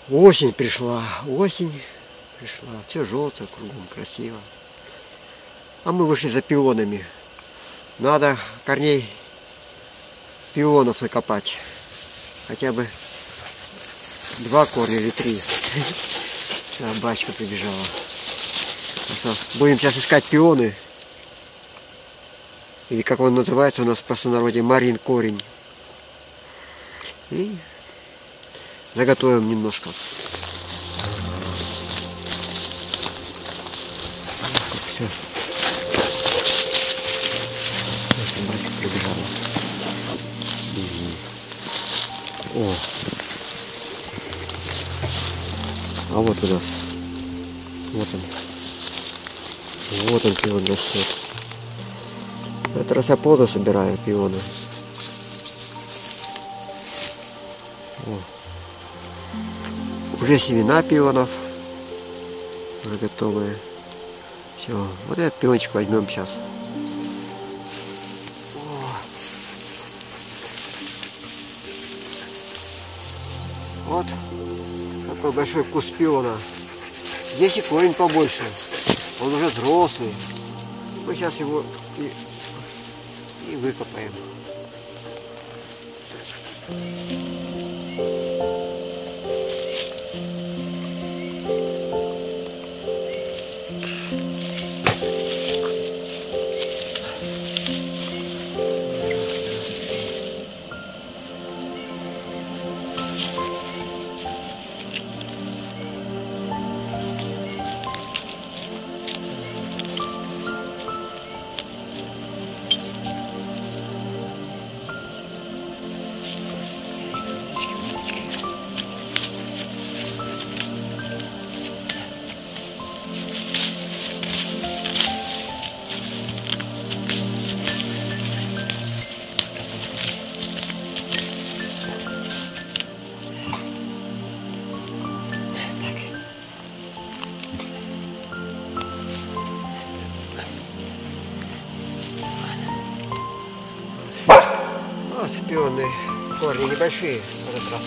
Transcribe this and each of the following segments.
Осень пришла, все желтое кругом, красиво. А мы вышли за пионами. Надо корней пионов накопать. Хотя бы 2 корня или 3. Собачка прибежала. Будем сейчас искать пионы. Или как он называется у нас в простонародье, марин корень. И заготовим немножко. Все. Собачка прибежала. О. А вот у нас. Вот он. Вот он пион растет. Это росоплода собираю пионы. О. Уже семена пионов. Уже готовые. Все. Вот этот пиончик возьмем сейчас. Вот такой большой куст пиона. Здесь и корень побольше. Он уже взрослый. Мы сейчас его и выкопаем. Вот пионные корни небольшие в этот раз.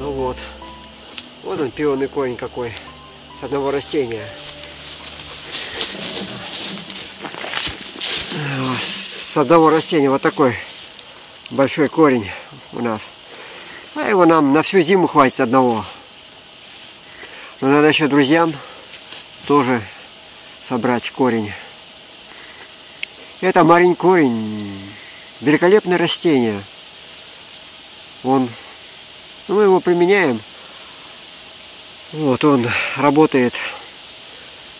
Ну вот. Вот он, пионный корень какой. С одного растения. С одного растения вот такой большой корень у нас. А его нам на всю зиму хватит одного. Но надо еще друзьям тоже собрать корень. Это марин корень. Великолепное растение. Мы его применяем. Вот он работает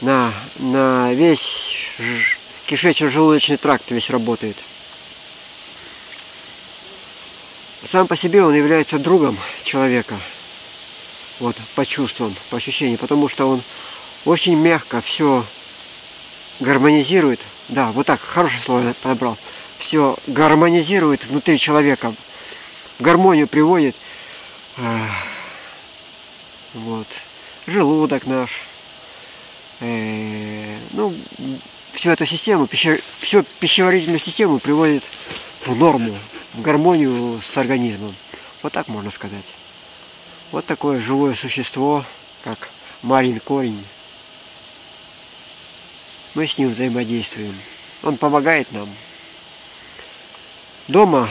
на весь кишечно-желудочный тракт, весь работает. Сам по себе он является другом человека. Вот, по чувствам, по ощущениям, потому что он очень мягко все гармонизирует. Да, вот так, хорошее слово я подобрал. Все гармонизирует внутри человека, в гармонию приводит. Вот, желудок наш. Всю эту систему, всю пищеварительную систему приводит в норму, в гармонию с организмом. Вот так можно сказать. Вот такое живое существо, как Марин корень. Мы с ним взаимодействуем. Он помогает нам. Дома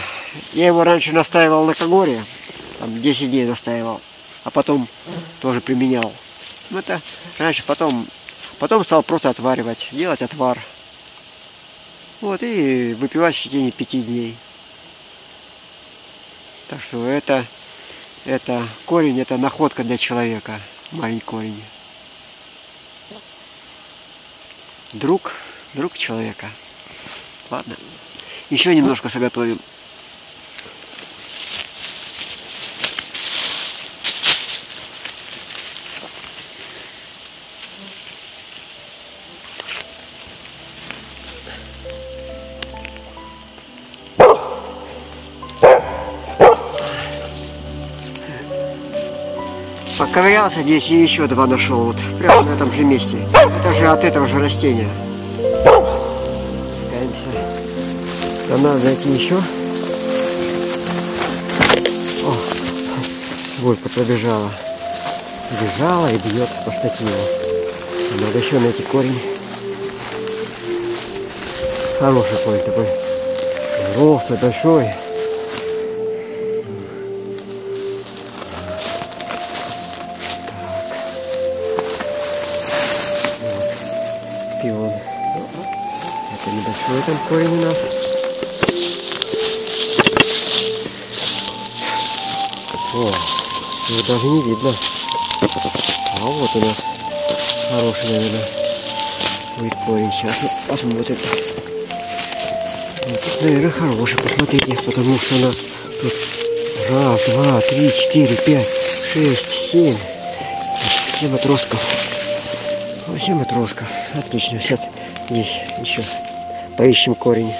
я его раньше настаивал на когоре, там 10 дней настаивал, а потом тоже применял. Это раньше, потом стал просто отваривать, делать отвар. Вот, и выпивать в течение 5 дней. Так что это корень, это находка для человека, маленький корень. Друг человека. Ладно, еще немножко заготовим. Поковырялся здесь и еще 2 нашел, вот прямо на этом же месте. Это же от этого же растения. Спускаемся. Нам надо найти еще. О, Волька пробежала. Бежала и бьет по штативу. Надо еще найти корень. Хороший корень такой. Толстый, большой. Пион. Это небольшой там корень у нас. О, его даже не видно. А вот у нас хороший, наверное, будет корень. Сейчас мы посмотрим. Вот тут, наверное, хороший, посмотрите, потому что у нас тут 1, 2, 3, 4, 5, 6, 7. 7 отростков. 7 отростков. Отлично. Сейчас здесь еще поищем корень.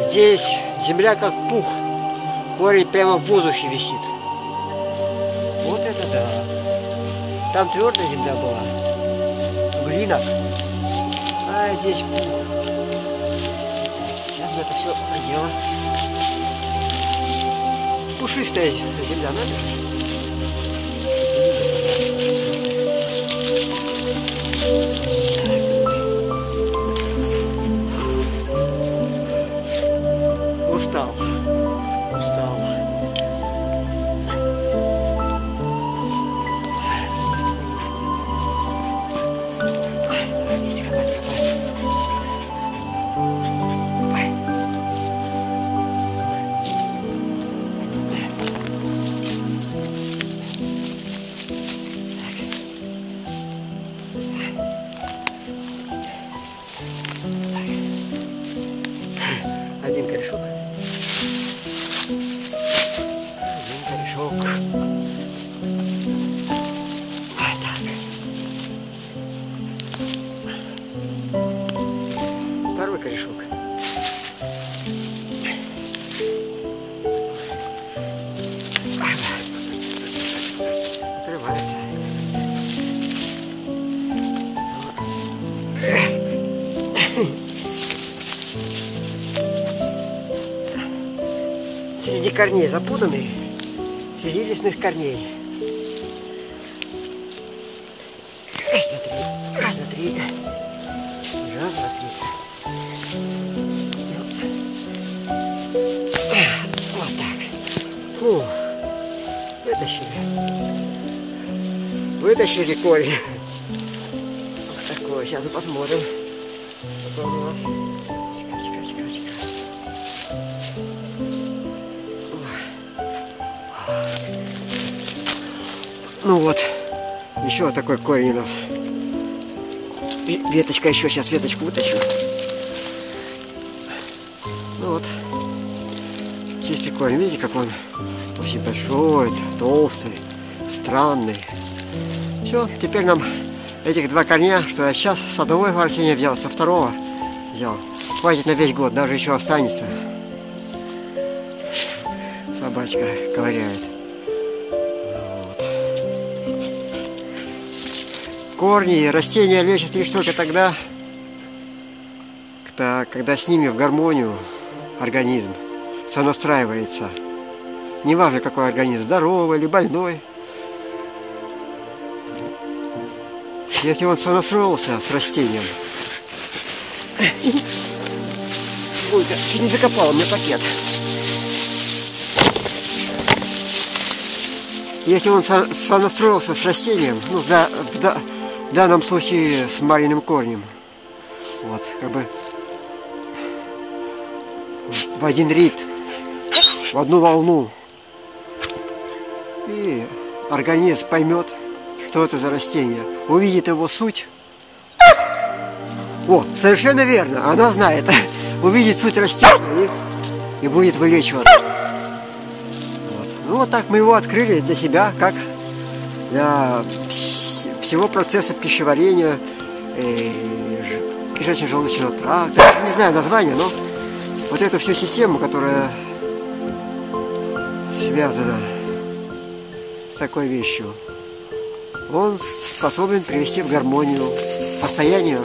Здесь земля как пух, корень прямо в воздухе висит. Вот это да. Там твердая земля была, глина, а здесь пух. Сейчас мы это все проделаем. Пушистая земля, надо же. Устал. Один корешок. Второй корешок. Отрывается. Среди корней запутанный, среди лесных корней. Раз, два, три. Раз, два, три. Раз, два, три. Вот так. Фу. Вытащили корень. Вот такой. Сейчас мы посмотрим. Какой у нас. Чика. Ну вот, еще вот такой корень у нас. И веточка еще, сейчас веточку вытащу. Ну вот, чисто толстый корень. Видите, как он очень большой, толстый, странный. Все, теперь нам этих два корня, что я сейчас с одного растения взял, со второго взял. Хватит на весь год, даже еще останется. Собачка ковыряет. Вот. Корни и растения лечат лишь только тогда, когда с ними в гармонию организм сонастраивается. Неважно, какой организм, здоровый или больной. Если он сонастроился с растением. Ой, чуть не закопал мне пакет. Если он сонастроился с растением, ну, в данном случае с мариным корнем, вот, как бы в один ритм, в одну волну, и организм поймет, что это за растение, увидит его суть. О, совершенно верно, она знает. Увидит суть растения и будет вылечиваться. Вот. Ну вот так мы его открыли для себя, как для всего процесса пищеварения, кишечно-желудочного тракта. Не знаю название, но вот эту всю систему, которая связана с такой вещью, он способен привести в гармонию, состояние,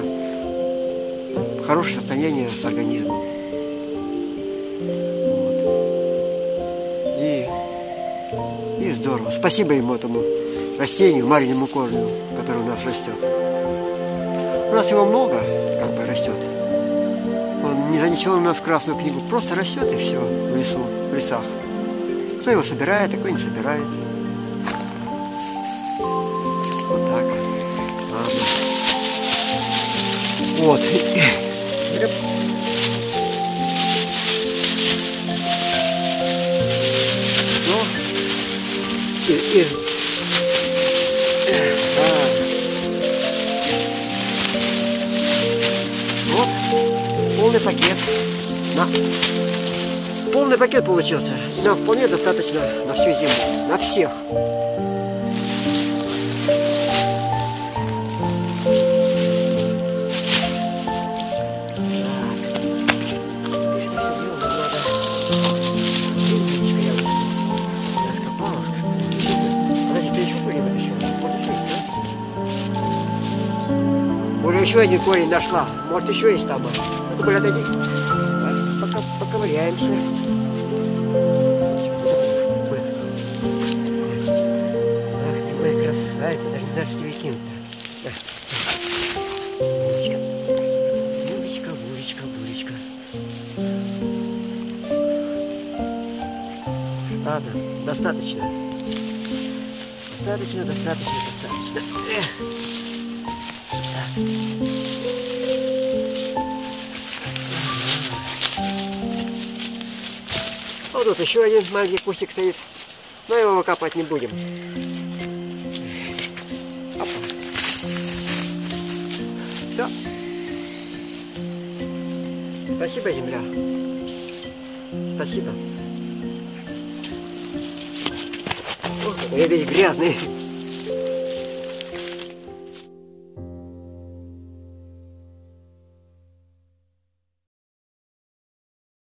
хорошее состояние с организмом. Вот. И здорово. Спасибо ему, этому растению, мариному корню, который у нас растет. У нас его много, как бы растет. Он не занесен у нас в Красную книгу, просто растет и все в лесу, в лесах. Кто его собирает, а кто не собирает. Вот так. Ладно. Вот. Вот полный пакет. Полный пакет получился. И нам вполне достаточно на всю зиму. На всех. Еще один корень нашла. Может, еще есть там. Ну-ка, блин, отойди. Пока поковыряемся. Ах ты моя красавица. Даже не знаю, что тебе кинуть-то. Булочка. Булочка, булочка, булочка. Ладно, достаточно. Достаточно. Вот тут еще один маленький кустик стоит, но его выкапывать не будем. Все. Спасибо, земля. Спасибо. Ох, я весь грязный.